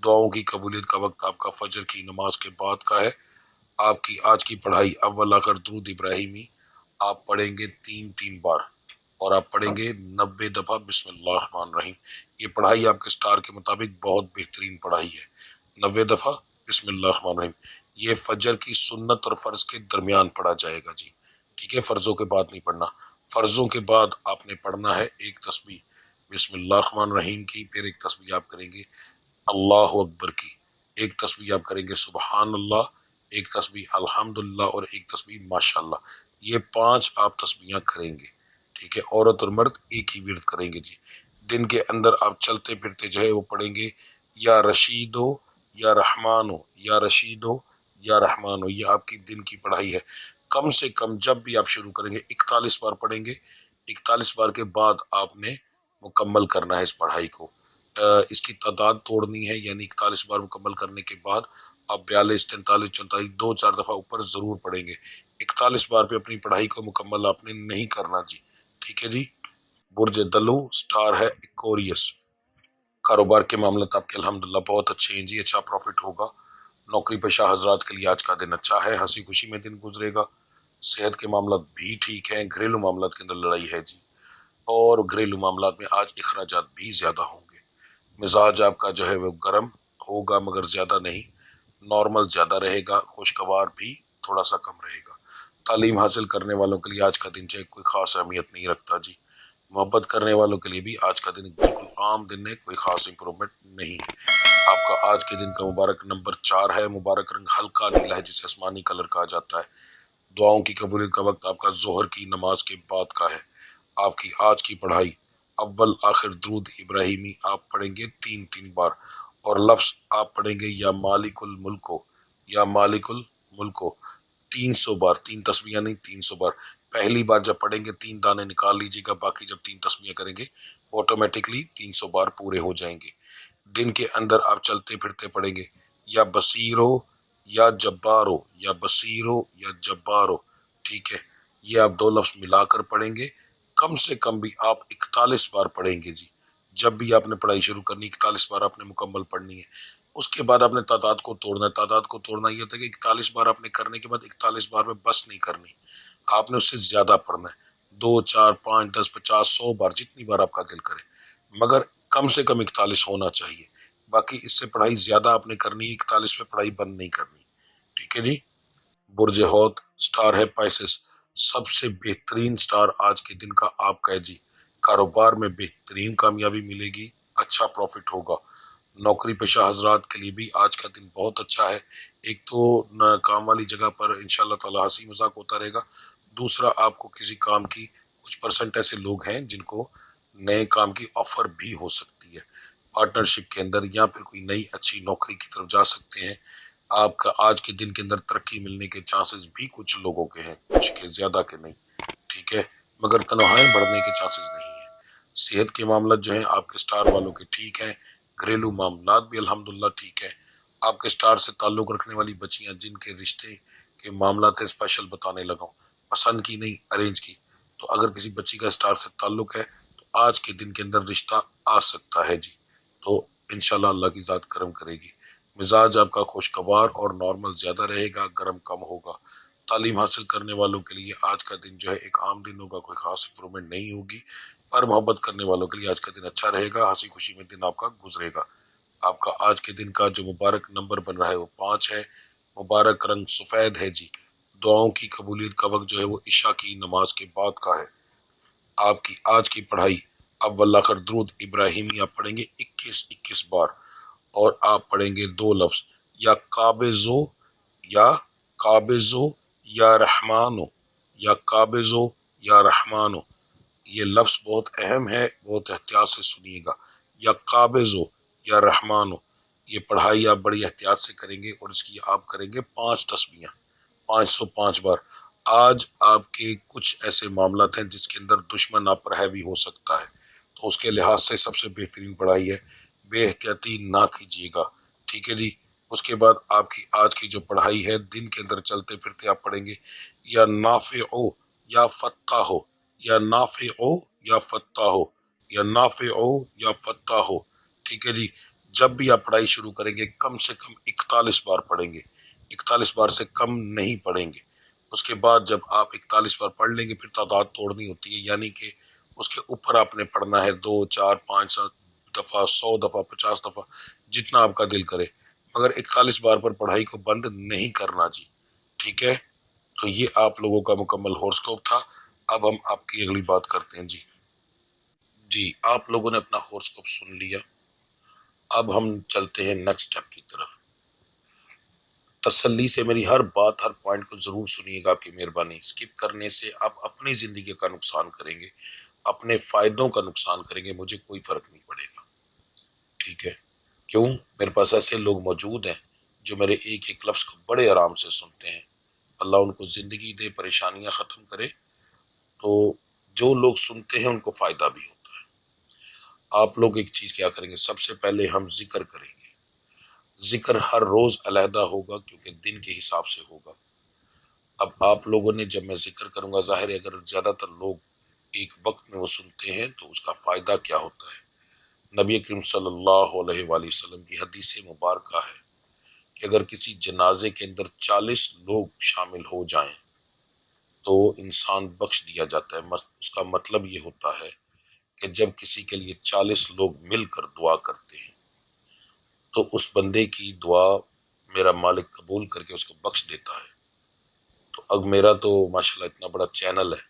S2: دعاؤں کی قبولیت کا وقت آپ کا فجر کی نماز کے بعد کا ہے۔ آپ کی آج کی پڑھائی اول آخر درود ابراہیمی آپ پڑھیں گے 3 بار، اور آپ پڑھیں گے 90 دفعہ بسم اللہ الرحمن الرحیم۔ یہ پڑھائی آپ کے سٹار کے مطابق بہت بہترین پڑھائی ہے، 90 دفعہ بسم اللہ الرحمن الرحیم۔ یہ فجر کی سنت اور فرض کے درمیان پڑھا جائے گا جی، ٹھیک ہے؟ فرضوں کے بعد نہیں پڑھنا۔ فرضوں کے بعد آپ نے پڑھنا ہے ایک تسبیح بسم اللہ الرحمن الرحیم کی، پھر ایک تسبیح آپ کریں گے اللہ اکبر کی، ایک تسبیح آپ کریں گے سبحان اللہ، ایک تسبیح الحمدللہ، اور ایک تسبیح ماشاءاللہ۔ یہ 5 آپ تسبیحاں کریں گے، ٹھیک ہے؟ عورت اور مرد ایک ہی ورد کریں گے جی۔ دن کے اندر آپ چلتے پھرتے جو ہے وہ پڑھیں گے یا رشیدو یا رحمانو، یا رشیدو یا رحمانو، یہ آپ کی دن کی پڑھائی ہے۔ کم سے کم جب بھی آپ شروع کریں گے 41 بار پڑھیں گے، 41 بار کے بعد آپ نے مکمل کرنا ہے اس پڑھائی کو، اس کی تعداد توڑنی ہے، یعنی 41 بار مکمل کرنے کے بعد آپ 42 43 44 2 4 دفعہ اوپر ضرور پڑھیں گے۔ 41 بار پہ اپنی پڑھائی کو مکمل آپ نے نہیں کرنا جی، ٹھیک ہے جی؟ برج دلو سٹار ہے ایکوریس، کاروبار کے معاملات آپ کے الحمدللہ بہت اچھے ہیں جی، اچھا پروفٹ ہوگا۔ نوکری پیشہ حضرات کے لیے آج کا دن اچھا ہے، ہنسی خوشی میں دن گزرے گا۔ صحت کے معاملات بھی ٹھیک ہیں، گھریلو معاملات کے اندر لڑائی ہے جی، اور گھریلو معاملات میں آج اخراجات بھی زیادہ ہوں گے۔ مزاج آپ کا جو ہے وہ گرم ہوگا مگر زیادہ نہیں، نارمل زیادہ رہے گا، خوشگوار بھی تھوڑا سا کم رہے گا۔ تعلیم حاصل کرنے والوں کے لیے آج کا دن جو ہے کوئی خاص اہمیت نہیں رکھتا جی، محبت کرنے والوں کے لیے بھی آج کا دن بالکل عام دن ہے، کوئی خاص امپرومنٹ نہیں ہے۔ آپ کا آج کے دن کا مبارک نمبر 4 ہے، مبارک رنگ ہلکا نیلا ہے جسے آسمانی کلر کہا جاتا ہے۔ دعاؤں کی قبولیت کا وقت آپ کا ظہر کی نماز کے بعد کا ہے۔ آپ کی آج کی پڑھائی اول آخر درود ابراہیمی آپ پڑھیں گے 3 بار، اور لفظ آپ پڑھیں گے یا مالک الملک ہو یا مالک الملک ہو 300 بار، 3 تسبیحاں نہیں 300 بار۔ پہلی بار جب پڑھیں گے 3 دانے نکال لیجیے گا، باقی جب 3 تسبیحاں کریں گے آٹومیٹکلی 300 بار پورے ہو جائیں گے۔ دن کے اندر آپ چلتے پھرتے پڑھیں گے یا بصیرو یا جبارو یا بصیرو یا جبارو، ٹھیک ہے، یہ آپ 2 لفظ ملا کر پڑھیں گے۔ کم سے کم بھی آپ 41 بار پڑھیں گے جی، جب بھی آپ نے پڑھائی شروع کرنی 41 بار آپ نے مکمل پڑھنی ہے۔ اس کے بعد آپ نے تعداد کو توڑنا ہے، تعداد کو توڑنا یہ ہوتا ہے کہ 41 بار آپ نے کرنے کے بعد 41 بار میں بس نہیں کرنی، آپ نے اس سے زیادہ پڑھنا ہے، 2 4 5 10 50 100 بار، جتنی بار آپ کا دل کرے، مگر کم سے کم 41 ہونا چاہیے۔ باقی اس سے پڑھائی زیادہ آپ نے کرنی ہے، 41 میں پڑھائی بند نہیں کرنی، ٹھیک ہے جی۔ برج ہوت سٹار ہے پائسس، سب سے بہترین سٹار آج کے دن کا آپ کا ہے جی۔ کاروبار میں بہترین کامیابی ملے گی، اچھا پروفٹ ہوگا۔ نوکری پیشہ حضرات کے لیے بھی آج کا دن بہت اچھا ہے۔ ایک تو کام والی جگہ پر انشاءاللہ تعالی ہنسی مذاق ہوتا رہے گا، دوسرا آپ کو کسی کام کی کچھ پرسنٹ ایسے لوگ ہیں جن کو نئے کام کی آفر بھی ہو سکتی ہے پارٹنرشپ کے اندر، یا پھر کوئی نئی اچھی نوکری کی طرف جا سکتے ہیں۔ آپ کا آج کے دن کے اندر ترقی ملنے کے چانسز بھی کچھ لوگوں کے ہیں، کچھ کے زیادہ کے نہیں، ٹھیک ہے، مگر تنہائی بڑھنے کے چانسز نہیں ہیں۔ صحت کے معاملات جو ہیں آپ کے سٹار والوں کے ٹھیک ہیں، گھریلو معاملات بھی الحمدللہ ٹھیک ہے۔ آپ کے سٹار سے تعلق رکھنے والی بچیاں جن کے رشتے کے معاملات ہیں، اسپیشل بتانے لگا ہوں، پسند کی نہیں ارینج کی، تو اگر کسی بچی کا سٹار سے تعلق ہے تو آج کے دن کے اندر رشتہ آ سکتا ہے جی، تو انشاءاللہ اللہ کی ذات کرم کرے گی۔ مزاج آپ کا خوشگوار اور نارمل زیادہ رہے گا، گرم کم ہوگا۔ تعلیم حاصل کرنے والوں کے لیے آج کا دن جو ہے ایک عام دن ہوگا، کوئی خاص امپرومنٹ نہیں ہوگی، پر محبت کرنے والوں کے لیے آج کا دن اچھا رہے گا، ہنسی خوشی میں دن آپ کا گزرے گا۔ آپ کا آج کے دن کا جو مبارک نمبر بن رہا ہے وہ 5 ہے، مبارک رنگ سفید ہے جی۔ دعاؤں کی قبولیت کا وقت جو ہے وہ عشاء کی نماز کے بعد کا ہے۔ آپ کی آج کی پڑھائی اول آخر درود ابراہیمی آپ پڑھیں گے 21 بار، اور آپ پڑھیں گے 2 لفظ یا قابضو یا قابضو یا رحمانو یا قابضو یا رحمانو، یہ لفظ بہت اہم ہے، بہت احتیاط سے سنیے گا، یا قابضو یا رحمانو، یہ پڑھائی آپ بڑی احتیاط سے کریں گے، اور اس کی آپ کریں گے 5 تسبیحاں 505 بار۔ آج آپ کے کچھ ایسے معاملات ہیں جس کے اندر دشمن آپ پر ہیوی ہو سکتا ہے، تو اس کے لحاظ سے سب سے بہترین پڑھائی ہے، بے احتیاطی نہ کیجیے گا، ٹھیک ہے جی۔ اس کے بعد آپ کی آج کی جو پڑھائی ہے دن کے اندر چلتے پھرتے آپ پڑھیں گے یا نافع ہو یا فتح ہو یا نافع ہو یا فتح ہو یا نافع ہو یا فتح ہو، ٹھیک ہے جی۔ جب بھی آپ پڑھائی شروع کریں گے کم سے کم 41 بار پڑھیں گے، 41 بار سے کم نہیں پڑھیں گے۔ اس کے بعد جب آپ 41 بار پڑھ لیں گے پھر تعداد توڑنی ہوتی ہے، یعنی کہ اس کے اوپر آپ نے پڑھنا ہے 2 4 5 7 دفعہ، 100 دفعہ، 50 دفعہ، جتنا آپ کا دل کرے، مگر 41 بار پر پڑھائی کو بند نہیں کرنا جی، ٹھیک ہے۔ تو یہ آپ لوگوں کا مکمل ہورسکوپ تھا۔ اب ہم آپ کی اگلی بات کرتے ہیں جی آپ لوگوں نے اپنا ہورسکوپ سن لیا، اب ہم چلتے ہیں نیکسٹ سٹیپ کی طرف۔ تسلی سے میری ہر بات، ہر پوائنٹ کو ضرور سنیے گا، آپ کی مہربانی، اسکپ کرنے سے آپ اپنی زندگی کا نقصان کریں گے، اپنے فائدوں کا نقصان کریں گے، مجھے کوئی فرق نہیں پڑے گا، ٹھیک ہے۔ کیوں؟ میرے پاس ایسے لوگ موجود ہیں جو میرے ایک ایک لفظ کو بڑے آرام سے سنتے ہیں، اللہ ان کو زندگی دے، پریشانیاں ختم کرے۔ تو جو لوگ سنتے ہیں ان کو فائدہ بھی ہوتا ہے۔ آپ لوگ ایک چیز کیا کریں گے، سب سے پہلے ہم ذکر کریں گے، ذکر ہر روز علیحدہ ہوگا کیونکہ دن کے حساب سے ہوگا۔ اب آپ لوگوں نے، جب میں ذکر کروں گا، ظاہر ہے اگر زیادہ تر لوگ ایک وقت میں وہ سنتے ہیں تو اس کا فائدہ کیا ہوتا ہے۔ نبی کریم صلی اللہ علیہ وآلہ وسلم کی حدیث مبارکہ ہے کہ اگر کسی جنازے کے اندر 40 لوگ شامل ہو جائیں تو انسان بخش دیا جاتا ہے۔ اس کا مطلب یہ ہوتا ہے کہ جب کسی کے لیے 40 لوگ مل کر دعا کرتے ہیں تو اس بندے کی دعا میرا مالک قبول کر کے اس کو بخش دیتا ہے۔ تو اب میرا تو ماشاءاللہ اتنا بڑا چینل ہے،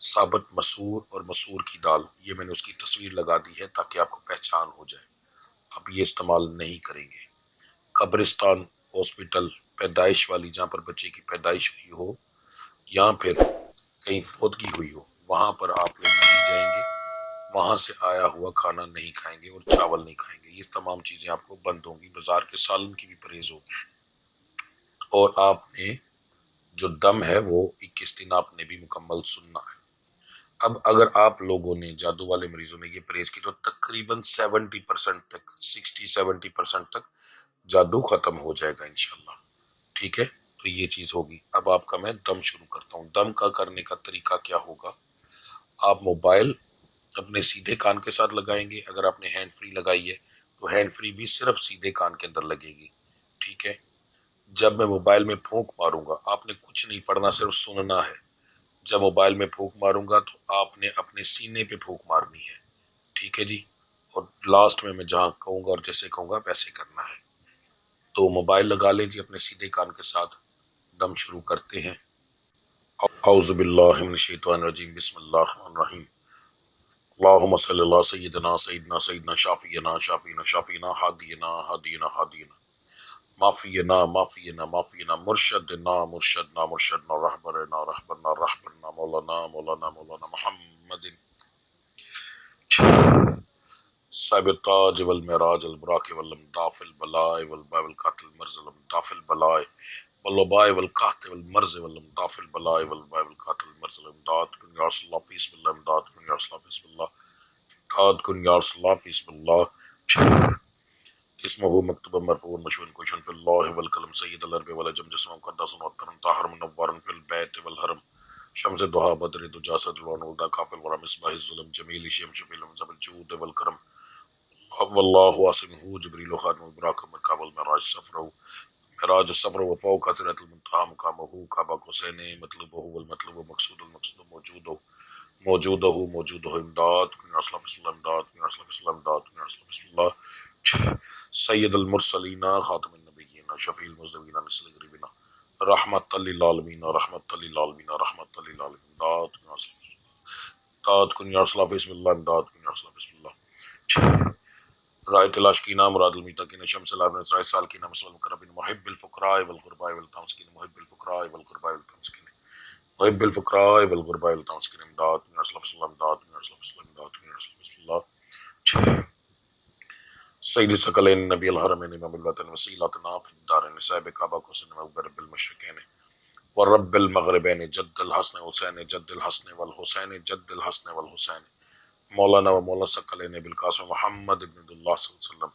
S2: ثابت مسور اور مسور کی دال، یہ میں نے اس کی تصویر لگا دی ہے تاکہ آپ کو پہچان ہو جائے، اب یہ استعمال نہیں کریں گے۔ قبرستان، ہاسپٹل، پیدائش والی جہاں پر بچے کی پیدائش ہوئی ہو یا پھر کہیں فوتگی ہوئی ہو، وہاں پر آپ لوگ نہیں جائیں گے، وہاں سے آیا ہوا کھانا نہیں کھائیں گے اور چاول نہیں کھائیں گے، یہ تمام چیزیں آپ کو بند ہوں گی، بازار کے سالن کی بھی پرہیز ہوگی، اور آپ نے جو دم ہے وہ 21 دن آپ نے بھی مکمل سننا ہے۔ اب اگر آپ لوگوں نے، جادو والے مریضوں نے یہ پرہیز کی تو تقریباً 70% تک، 60-70% تک جادو ختم ہو جائے گا انشاءاللہ، ٹھیک ہے؟ تو یہ چیز ہوگی۔ اب آپ کا میں دم شروع کرتا ہوں۔ دم کا کرنے کا طریقہ کیا ہوگا؟ آپ موبائل اپنے سیدھے کان کے ساتھ لگائیں گے، اگر آپ نے ہینڈ فری لگائی ہے تو ہینڈ فری بھی صرف سیدھے کان کے اندر لگے گی، ٹھیک ہے؟ جب میں موبائل میں پھونک ماروں گا، آپ نے کچھ نہیں پڑھنا، صرف سننا ہے۔ جب موبائل میں پھونک ماروں گا تو آپ نے اپنے سینے پہ پھونک مارنی ہے، ٹھیک ہے جی؟ اور لاسٹ میں جہاں کہوں گا اور جیسے کہوں گا ویسے کرنا ہے۔ تو موبائل لگا لیں جی اپنے سیدھے کان کے ساتھ، دم شروع کرتے ہیں۔ اعوذ باللہ من الشیطان الرجیم، بسم اللہ الرحمن الرحیم۔ اللہم صلی اللہ سیدنا سیدنا سیدنا شافینا شافینا شافینا ہادینا ہادینا ہادینا معافینا معافینا معافینا مرشدنا مرشدنا مرشدنا رہبرنا رہبرنا رہبرنا مولانا مولانا مولانا محمد صاحب التاج والمعراج البراق والامداف البلائے والباء والقاتل المرز والامداف البلائے والوباء والقحط والمرز والامداف البلائے والباء والقاتل المرز والامداد کن یا رسول اللہ فی بسم اللہ، امداد کن یا رسول اللہ فی بسم اللہ، امداد کن یا رسول اللہ فی بسم اللہ۔ اسمہ مکتوب مرفوع مشہور کوشن فی اللہ والقلم سید العرب والعجم جسم مقدس وطن طاہر منور فی البیت والحرم شمس دہا بدر دجا صدر ونولدا کافل ورا مصباح الظلم جمیل شیم شفیل منزب الجود والکرم واللہ واسمہ جبریل خاتم البراق مرکاب المعراج سفرہ معراج السفر وفوق حضرت المنتہا مقامہ کعبہ حسین مطلوبہ والمطلوب مقصود المقصود موجودہ امداد کن یا رسول اللہ فی اللہ، امداد کن یا رسول اللہ فی اللہ، امداد کن یا رسول اللہ فی اللہ، سید المرسلین خاتم النبیین شفیع المذنبین مثل غریبنا رحمت للعالمین رحمت للعالمین رحمت للعالمین، امداد کن یا رسول اللہ فی اللہ، امداد کن یا رسول اللہ فی اللہ، امداد کن یا رسول اللہ فی اللہ۔ رائے تلاش کی نام مراد المتقین شمس العالمین اسرائیل سال کی نام مسلم مقربین محب الفقراء والغرباء والتمسکین محب الفقراء والغرباء والتمسکین محب الفقراء والغرباء والتمسکین، امداد کن یا رسول اللہ فی اللہ، امداد کن یا رسول اللہ فی اللہ، امداد کن یا رسول اللہ فی اللہ۔ سید ثقلین نبی الحرمین امام الوطن وسیلتنا فی الدارین صاحب کعبہ کو سن رب المشرقین ورب المغربین جد الحسن حسین جد الحسن والحسین جد الحسن والحسین مولانا و مولا ثقلین بالقاسم محمد ابن اللہ صلی اللہ علیہ وسلم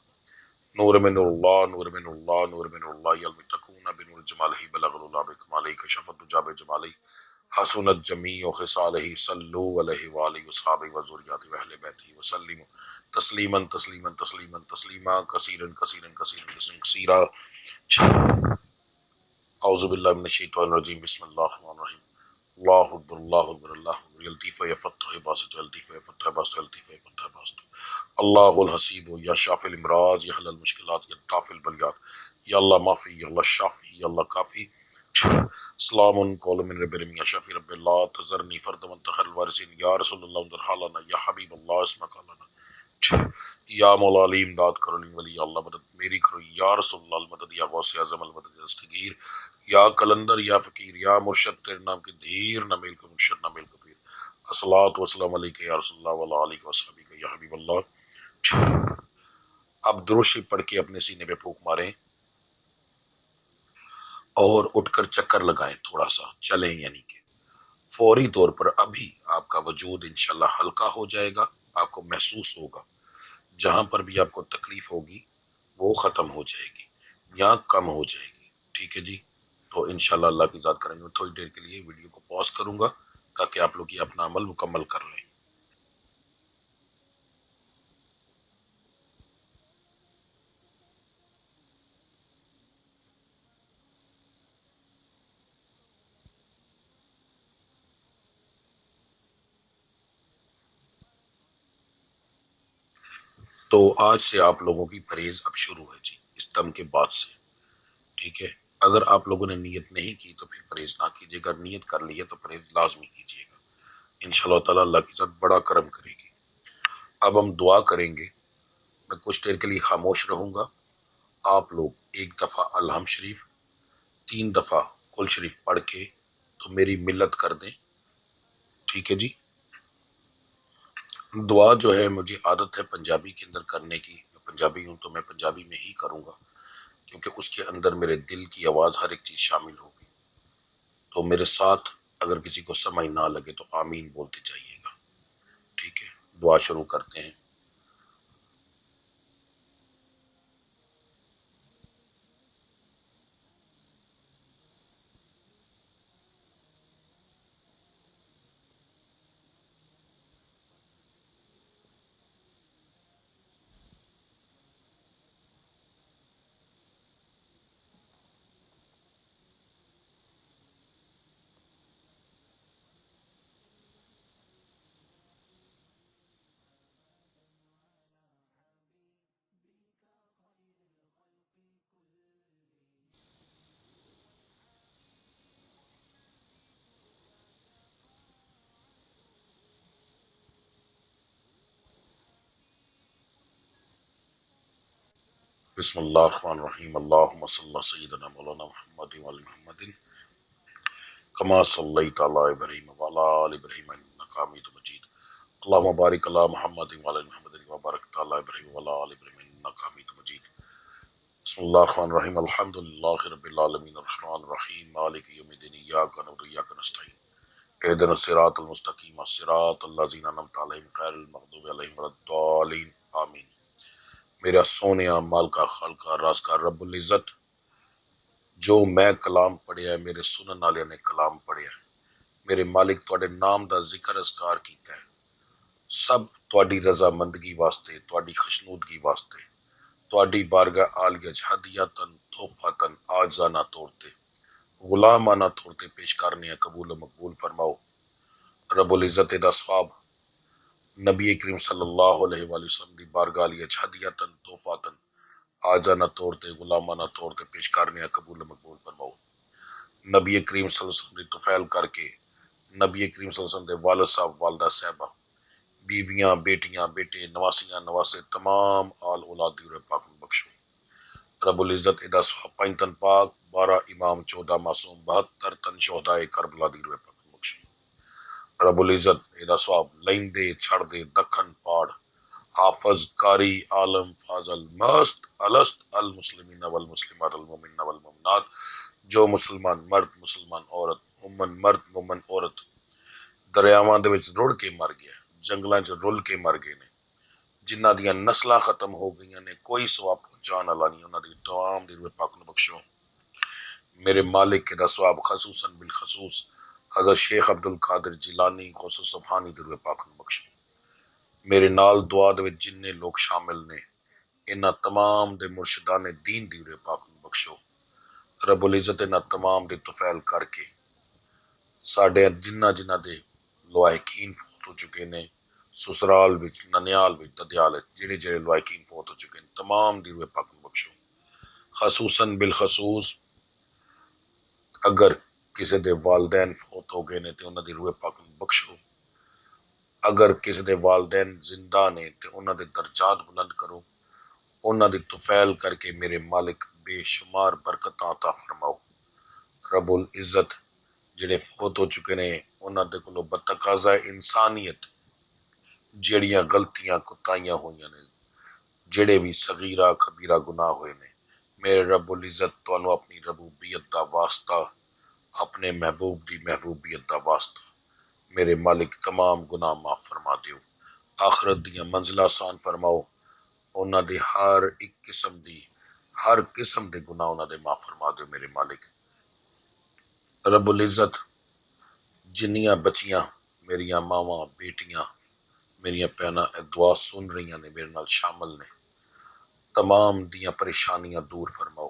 S2: نور من اللہ نور من اللہ نور من اللہ یلمتقون بنور جمالہ بلغ اللہ بکمالہ کشفت دجا بجمالہ حسنت جمیع خصالہ صلو علیہ وآلہ وصحابہ وذریاتہ واہل بیتہ وسلم تسلیما تسلیما تسلیما تسلیما کثیرا کثیرا کثیرا کثیرا۔ اعوذ باللہ من الشیطان الرجیم، بسم اللہ الرحمن الرحیم۔ اللہ اکبر اللہ اکبر اللہ اکبر، یلطیف یفتح باسط یلطیف یفتح باسط یلطیف یفتح باسط، اللہ الحسیب یا شافی الامراض یا حل المشکلات یا دافع البلیات، یا اللہ معافی یا اللہ شافی یا اللہ کافی۔ سلام قول من رب العالمین یا شافی رب اللہ تذرنی فرد منتخر الوارثین یا رسول اللہ انظر حالنا یا حبیب اللہ اسمک لنا، یا مولا علی امداد کرو علی ولی یا اللہ مدد میری کرو یا رسول اللہ المدد یا غوث اعظم المدد یا دستگیر یا کلندر یا فقیر یا مرشد تیرے نام کے دھیر نہ میل کو مرشد نہ میل کو پیر، الصلاۃ والسلام علیک یا رسول اللہ وعلی آلہ وصحبہ یا حبیب اللہ۔ اب درود شریف پڑھ کے اپنے سینے پہ پھونک ماریں اور اٹھ کر چکر لگائیں، تھوڑا سا چلیں، یعنی کہ فوری طور پر ابھی آپ کا وجود انشاءاللہ ہلکا ہو جائے گا، آپ کو محسوس ہوگا، جہاں پر بھی آپ کو تکلیف ہوگی وہ ختم ہو جائے گی یا کم ہو جائے گی، ٹھیک ہے جی؟ تو انشاءاللہ اللہ کی ذات کریں گے۔ تھوڑی دیر کے لیے ویڈیو کو پاز کروں گا تاکہ آپ لوگ یہ اپنا عمل مکمل کر لیں۔ تو آج سے آپ لوگوں کی پرہیز اب شروع ہے جی، اس دم کے بعد سے، ٹھیک ہے؟ اگر آپ لوگوں نے نیت نہیں کی تو پھر پرہیز نہ کیجیے، اگر نیت کر لی ہے تو پرہیز لازمی کیجیے گا۔ انشاءاللہ تعالیٰ اللہ کی ذات بڑا کرم کرے گی۔ اب ہم دعا کریں گے، میں کچھ دیر کے لیے خاموش رہوں گا، آپ لوگ ایک دفعہ الحمد شریف 3 دفعہ کل شریف پڑھ کے تو میری ملت کر دیں، ٹھیک ہے جی؟ دعا جو ہے مجھے عادت ہے پنجابی کے اندر کرنے کی، میں پنجابی ہوں تو میں پنجابی میں ہی کروں گا، کیونکہ اس کے اندر میرے دل کی آواز ہر ایک چیز شامل ہوگی۔ تو میرے ساتھ اگر کسی کو سمجھ نہ لگے تو آمین بولتے جائیے گا، ٹھیک ہے؟ دعا شروع کرتے ہیں۔ بسم اللہ الرحمن الرحیم، اللہم صلی اللہ سیدنا مولانا محمد وعلی محمد کما صلیت علی ابراہیم وعلی آل ابراہیم انک حمید مجید، اللہم بارک علی محمد وعلی محمد کما بارکت علی ابراہیم وعلی آل ابراہیم انک حمید مجید۔ بسم اللہ الرحمن الرحیم، الحمدللہ رب العالمین، الرحمن الرحیم، مالک یوم الدین، ایاک نعبد و ایاک نستعین، اہدنا الصراط المستقیم، صراط الذین انعمت علیہم غیر المغضوب علیہم ولا الضالین، آمین۔ میرا سونیا مالکا خالقہ رازقہ رب العزت، جو میں کلام پڑھیا ہے، میرے سنن والے نے کلام پڑھیا ہے، میرے مالک تواڈے نام دا ذکر اذکار کیتا ہے، سب تواڈی رضا مندگی واسطے، تواڈی خشنودگی واسطے، تواڈی بارگاہ عالیہ ہدیتاً تحفتاً عاجزانہ طور تے غلامانہ طور تے پیش کرنے قبول و مقبول فرماؤ۔ رب العزت دا ثواب نبی کریم صلی اللہ علیہ وآلہ وسلم دی بارگاہ عالیہ ہدیتاً تحفتاً عاجزانہ طور تے غلامانہ طور تے پیش کرنے قبول و مقبول فرماؤ۔ نبی کریم صلی اللہ علیہ وسلم دی توفیل کر کے نبی کریم صلی اللہ علیہ وسلم دے والد صاحب والدہ صاحبہ، بیویاں بیٹیاں بیٹے نواسیاں نواسے تمام آل اولاد دی روح پاک نو بخشو۔ رب العزت ادا ثواب 5 تن پاک، 12 امام، 14 معصوم، 72 تن شہدائے کربلا دی روح پاک نو بخشو۔ رب العزت ادا ثواب لیندے چھڑ دے دکھن پاڑ حافظ قاری عالم فاضل مست الست المسلمین والمسلمات المؤمنین والمؤمنات، جو مسلمان مرد مسلمان عورت، مومن مرد مومن عورت دریاواں دے وچ رڑ کے مر گیا، جنگلاں چ رل کے مر گئے نے، جنہاں دیاں نسلاں ختم ہو گئیاں نے، کوئی ثواب پہنچان والا نہیں، انہاں دی تمام دی روح پاک نو بخشو۔ میرے مالک دا ثواب خصوصاً بالخصوص حضرت شیخ عبد القادر جیلانی خصوص سبحانی دی روح پاک نو بخشو۔ میرے نال دعا دے وچ جننے لوگ شامل نے، انہاں تمام دے مرشدان دین دی روح پاک نو بخشو۔ رب العزت انہاں تمام دے توفیل کر کے ساڈے جنہ دے لوائقین فوت ہو چکے نے، سسرال وچ، ننیال وچ، ددیال وچ، جڑے لوائقین فوت ہو چکے ہیں، تمام دی روح پاک نو بخشو۔ خصوصاً بالخصوص اگر کسی دے والدین فوت ہو گئے نے تے انہاں دی روح پاک نو بخشو، اگر کسی دے والدین زندہ نے تے انہاں دے درجات بلند کرو، انہاں دی توفیل کر کے میرے مالک بے شمار برکتاں عطا فرماؤ۔ رب العزت جڑے فوت ہو چکے نے انہاں دے کولوں بتقاضۂ انسانیت جیڑیاں غلطیاں کوتاہیاں ہوئیاں نے، جڑے بھی صغیرہ کبیرہ گناہ ہوئے نے، میرے رب العزت تانوں اپنی ربوبیت دا واسطہ، اپنے محبوب دی محبوبیت دا واسطہ میرے مالک تمام گناہ معاف فرما دیو، آخرت دیاں منزلہ آسان فرماؤ، انہاں دی ہر قسم دے گناہ انہاں دے معاف فرما دیو میرے مالک۔ رب العزت جنیاں بچیاں میریاں ماواں بیٹیاں میریاں بہناں اے دعا سن رہیاں نے، میرے نال شامل نے، تمام دیاں پریشانیاں دور فرماؤ۔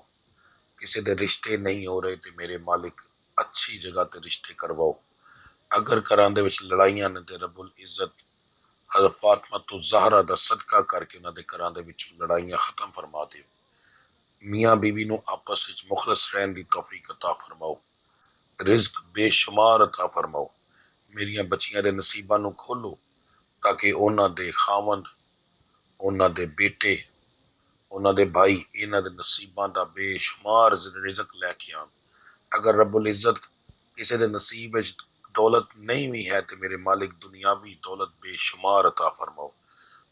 S2: کسی دے رشتے نہیں ہو رہے تے میرے مالک اچھی جگہ تے رشتے کرواؤ، اگر کران دے وچ لڑائیاں نے تے رب العزت حضرت فاطمہ تو زہرا دا صدقہ کر کے انہاں دے گھراں دے وچ لڑائیاں ختم فرما دیو، میاں بیوی نو آپس وچ مخلص رہن دی توفیق عطا فرماؤ، رزق بے شمار عطا فرماؤ، ਮੇਰੀਆਂ ਬੱਚੀਆਂ ਦੇ ਨਸੀਬਾਂ ਨੂੰ ਖੋਲੋ ਤਾਂ ਕਿ ਉਹਨਾਂ ਦੇ ਖਾਵੰਦ, ਉਹਨਾਂ ਦੇ ਬੇਟੇ, ਉਹਨਾਂ ਦੇ ਭਾਈ ਇਹਨਾਂ ਦੇ ਨਸੀਬਾਂ ਦਾ ਬੇਸ਼ੁਮਾਰ ਰਿਜ਼ਕ ਲੈ ਕੇ ਆਉਣ। ਅਗਰ ਰੱਬੁਲ ਇੱਜ਼ਤ ਕਿਸੇ ਦੇ ਨਸੀਬ ਵਿੱਚ ਦੌਲਤ ਨਹੀਂ ਵੀ ਹੈ ਤੇ ਮੇਰੇ ਮਾਲਿਕ ਦੁਨਿਆਵੀ ਦੌਲਤ ਬੇਸ਼ੁਮਾਰ عطا ਫਰਮਾਓ।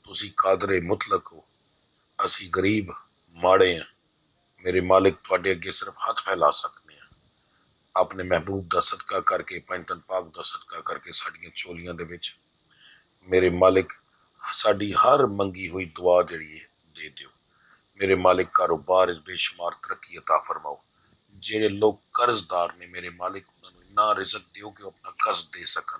S2: ਤੁਸੀਂ ਕਾਦਰੇ ਮੁਤਲਕ ਹੋ, ਅਸੀਂ ਗਰੀਬ ਮਾੜੇ ਹਾਂ। ਮੇਰੇ ਮਾਲਿਕ ਤੁਹਾਡੇ ਅੱਗੇ ਸਿਰਫ ਹੱਥ ਫੈਲਾ ਸਕਦੇ ਹਾਂ। ਆਪਣੇ ਮਹਿਬੂਬ ਦਾ ਸਦਕਾ ਕਰਕੇ, ਪੈਂਤਨ ਪਾਕ ਦਾ ਸਦਕਾ ਕਰਕੇ ਸਾਡੀਆਂ ਝੋਲੀਆਂ ਦੇ ਵਿੱਚ ਮੇਰੇ ਮਾਲਿਕ ਸਾਡੀ ਹਰ ਮੰਗੀ ਹੋਈ ਦੁਆ ਜਿਹੜੀ ਹੈ ਦੇ ਦਿਓ। ਮੇਰੇ ਮਾਲਿਕ ਕਾਰੋਬਾਰ ਵਿੱਚ ਬੇਸ਼ੁਮਾਰ ਤਰੱਕੀ عطا ਫਰਮਾਓ। ਜਿਹੜੇ ਲੋਕ ਕਰਜ਼ਦਾਰ ਨੇ ਮੇਰੇ ਮਾਲਿਕ ਉਹਨਾਂ ਨੂੰ ਇੰਨਾ ਰਿਜ਼ਕ ਦਿਓ ਕਿ ਉਹ ਆਪਣਾ ਕਰਜ਼ ਦੇ ਸਕਣ।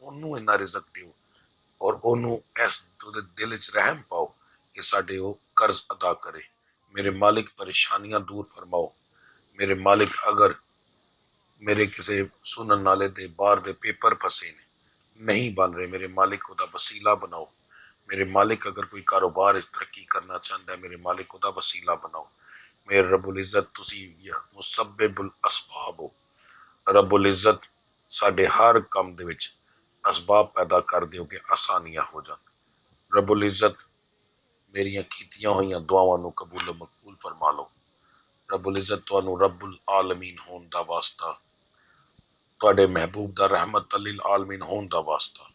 S2: ਉਹਨੂੰ ਇੰਨਾ ਰਿਜ਼ਕ ਦਿਓ ਔਰ ਉਹਨੂੰ ਇਸ ਉਹਦੇ ਦਿਲ ਵਿੱਚ ਰਹਿਮ ਪਾਓ ਕਿ ਸਾਡੇ ਉਹ ਕਰਜ਼ ਅਦਾ ਕਰੇ। ਮੇਰੇ ਮਾਲਿਕ ਪਰੇਸ਼ਾਨੀਆਂ ਦੂਰ ਫਰਮਾਓ। ਮੇਰੇ ਮਾਲਿਕ ਅਗਰ ਮੇਰੇ ਕਿਸੇ ਸੁਣਨ ਨਾਲੇ ਦੇ ਬਾਹਰ ਦੇ ਪੇਪਰ ਫਸੇ ਨੇ, ਨਹੀਂ ਬਣ ਰਹੇ, ਮੇਰੇ ਮਾਲਿਕ ਉਹਦਾ ਵਸੀਲਾ ਬਣਾਓ। ਮੇਰੇ ਮਾਲਿਕ ਅਗਰ ਕੋਈ ਕਾਰੋਬਾਰ ਵਿੱਚ ਤਰੱਕੀ ਕਰਨਾ ਚਾਹੁੰਦਾ ਹੈ, ਮੇਰੇ ਮਾਲਿਕ ਉਹਦਾ ਵਸੀਲਾ ਬਣਾਓ। ਮੇਰੇ ਰੱਬੁਲ ਇੱਜ਼ਤ ਤੁਸੀਂ ਮੁਸੱਬਿਬੁਲ ਅਸਬਾਬ ਹੋ। ਰੱਬੁਲ ਇੱਜ਼ਤ ਸਾਡੇ ਹਰ ਕੰਮ ਦੇ ਵਿੱਚ ਅਸਬਾਬ ਪੈਦਾ ਕਰ ਦਿਓ ਕਿ ਆਸਾਨੀਆਂ ਹੋ ਜਾਣ। ਰੱਬੁਲ ਇੱਜ਼ਤ ਮੇਰੀਆਂ ਕੀਤੀਆਂ ਹੋਈਆਂ ਦੁਆਵਾਂ ਨੂੰ ਕਬੂਲ ਮਕਬੂਲ ਫਰਮਾ ਲਓ। ਰੱਬੁਲ ਇੱਜ਼ਤ ਤੁਹਾਨੂੰ ਰੱਬੁਲ ਆਲਮੀਨ ਹੋਣ ਦਾ ਵਾਸਤਾ, ਤੁਹਾਡੇ ਮਹਿਬੂਬ ਦਾ ਰਹਿਮਤ ਲਿਲ ਆਲਮੀਨ ਹੋਣ ਦਾ ਵਾਸਤਾ,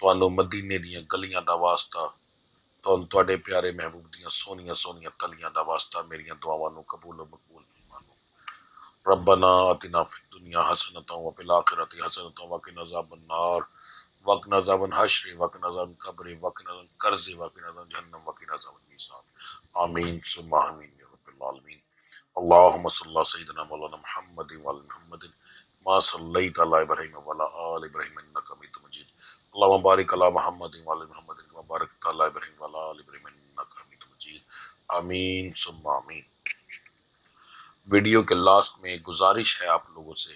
S2: ਤੁਹਾਨੂੰ ਮਦੀਨੇ ਦੀਆਂ ਗਲੀਆਂ ਦਾ ਵਾਸਤਾ, ਤੁਹਾਨੂੰ ਤੁਹਾਡੇ ਪਿਆਰੇ ਮਹਿਬੂਬ ਦੀਆਂ ਸੋਹਣੀਆਂ ਸੋਹਣੀਆਂ ਤਲੀਆਂ ਦਾ ਵਾਸਤਾ ਮੇਰੀਆਂ ਦੁਆਵਾਂ ਨੂੰ ਕਬੂਲ ਮਕਬੂਲ ਫਰਮਾ ਲਓ। ربنا آتنا فی الدنیا حسنۃ وفی الآخرۃ حسنۃ وقنا عذاب النار وقنا عذاب الحشر وقنا عذاب القبر وقنا عذاب القرض وقنا عذاب جہنم وقنا عذاب المیزان آمین ثم آمین یا رب العالمین۔ اللهم صل على سيدنا مولانا محمد وعلى محمد ما صليت على ابراهيم وعلى آل ابراهيم انك حميد مجيد اللهم بارك على محمد وعلى محمد كما باركت على ابراهيم وعلى آل ابراهيم انك حميد مجيد آمین ثم آمین۔ ویڈیو کے لاسٹ میں ایک گزارش ہے آپ لوگوں سے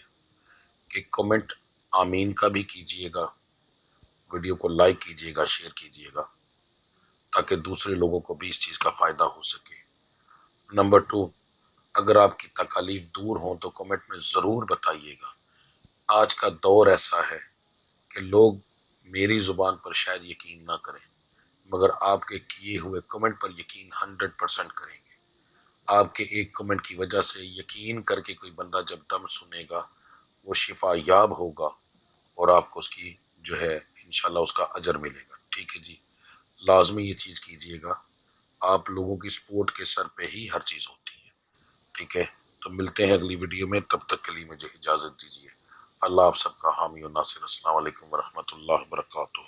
S2: کہ کمنٹ آمین کا بھی کیجئے گا، ویڈیو کو لائک کیجئے گا، شیئر کیجئے گا تاکہ دوسرے لوگوں کو بھی اس چیز کا فائدہ ہو سکے۔ نمبر 2، اگر آپ کی تکالیف دور ہوں تو کمنٹ میں ضرور بتائیے گا۔ آج کا دور ایسا ہے کہ لوگ میری زبان پر شاید یقین نہ کریں مگر آپ کے کیے ہوئے کمنٹ پر یقین 100% کریں گے۔ آپ کے ایک کمنٹ کی وجہ سے یقین کر کے کوئی بندہ جب دم سنے گا وہ شفا یاب ہوگا اور آپ کو اس کی جو ہے انشاءاللہ اس کا اجر ملے گا۔ ٹھیک ہے جی، لازمی یہ چیز کیجئے گا۔ آپ لوگوں کی سپورٹ کے سر پہ ہی ہر چیز ہوتی ہے۔ ٹھیک ہے، تو ملتے ہیں اگلی ویڈیو میں، تب تک کے لیے مجھے اجازت دیجیے۔ اللہ آپ سب کا حامی و ناصر۔ السلام علیکم ورحمۃ اللہ وبرکاتہ۔